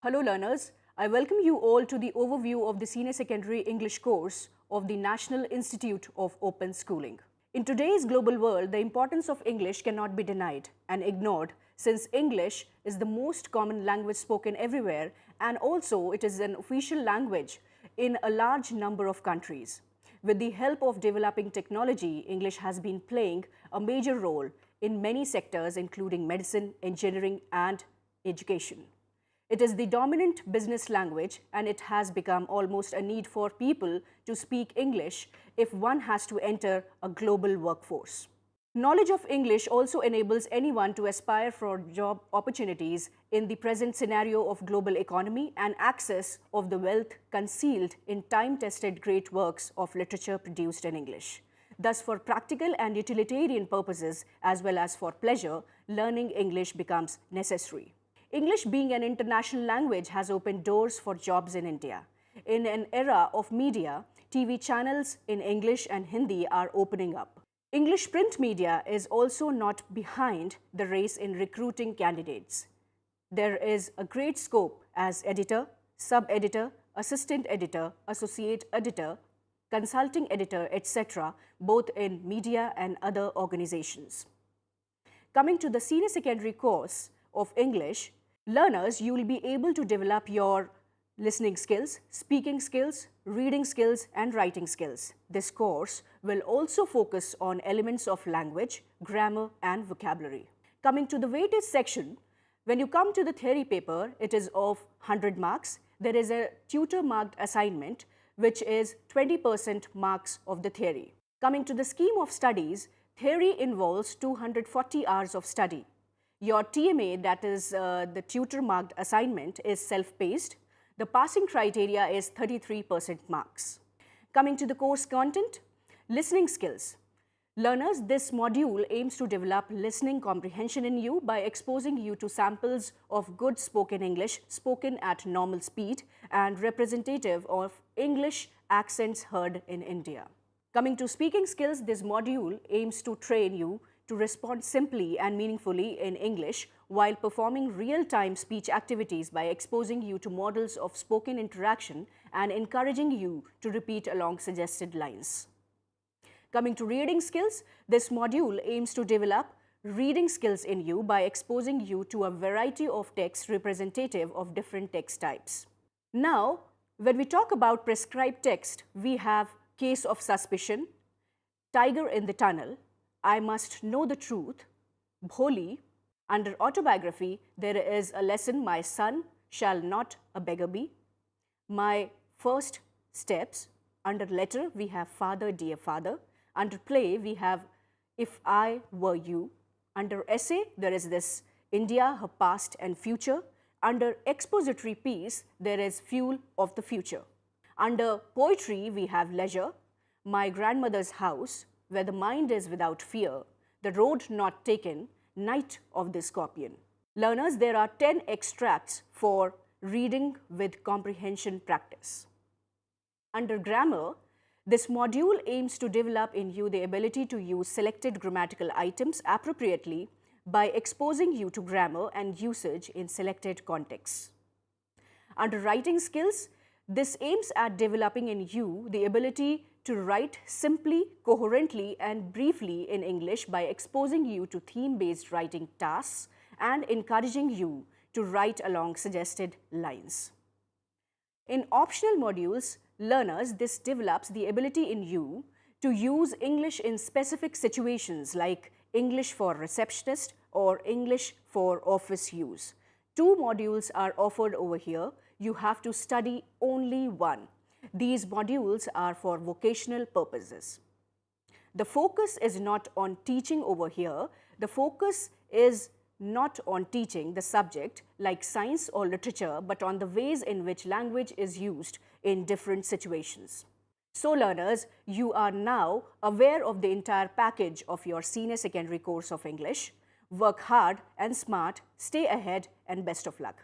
Hello learners, I welcome you all to the overview of the Senior Secondary English course of the National Institute of Open Schooling. In today's global world, the importance of English cannot be denied and ignored since English is the most common language spoken everywhere and also it is an official language in a large number of countries. With the help of developing technology, English has been playing a major role in many sectors including medicine, engineering and education. It is the dominant business language and it has become almost a need for people to speak English if one has to enter a global workforce. Knowledge of English also enables anyone to aspire for job opportunities in the present scenario of global economy and access of the wealth concealed in time-tested great works of literature produced in English. Thus, for practical and utilitarian purposes as well as for pleasure, learning English becomes necessary. English being an international language has opened doors for jobs in India. In an era of media, TV channels in English and Hindi are opening up. English print media is also not behind the race in recruiting candidates. There is a great scope as editor, sub-editor, assistant editor, associate editor, consulting editor, etc., both in media and other organizations. Coming to the senior secondary course of English, learners, you will be able to develop your listening skills, speaking skills, reading skills and writing skills. This course will also focus on elements of language, grammar and vocabulary. Coming to the weightage section, when you come to the theory paper, it is of 100 marks. There is a tutor marked assignment which is 20% marks of the theory. Coming to the scheme of studies, theory involves 240 hours of study. Your TMA, that is the tutor marked assignment, is self-paced. The passing criteria is 33% marks. Coming to the course content, listening skills. Learners, this module aims to develop listening comprehension in you by exposing you to samples of good spoken English spoken at normal speed and representative of English accents heard in India. Coming to speaking skills, this module aims to train you to respond simply and meaningfully in English while performing real-time speech activities by exposing you to models of spoken interaction and encouraging you to repeat along suggested lines. Coming to reading skills, this module aims to develop reading skills in you by exposing you to a variety of texts representative of different text types. Now, when we talk about prescribed text, we have Case of Suspicion, Tiger in the Tunnel, I Must Know the Truth, Bholi. Under autobiography, there is a lesson, My Son Shall Not a Beggar Be. My First Steps. Under letter, we have Father, Dear Father. Under play, we have If I Were You. Under essay, there is this India, Her Past and Future. Under expository piece, there is Fuel of the Future. Under poetry, we have Leisure, My Grandmother's House, Where the Mind is Without Fear, The Road Not Taken, Night of the Scorpion. Learners, there are 10 extracts for reading with comprehension practice. Under grammar, this module aims to develop in you the ability to use selected grammatical items appropriately by exposing you to grammar and usage in selected contexts. Under writing skills, this aims at developing in you the ability to write simply, coherently and briefly in English by exposing you to theme-based writing tasks and encouraging you to write along suggested lines. In optional modules, learners, this develops the ability in you to use English in specific situations like English for receptionist or English for office use. 2 modules are offered over here. You have to study only one. These modules are for vocational purposes. The focus is not on teaching over here. The focus is not on teaching the subject like science or literature, but on the ways in which language is used in different situations. So learners, you are now aware of the entire package of your senior secondary course of English. Work hard and smart, stay ahead and best of luck.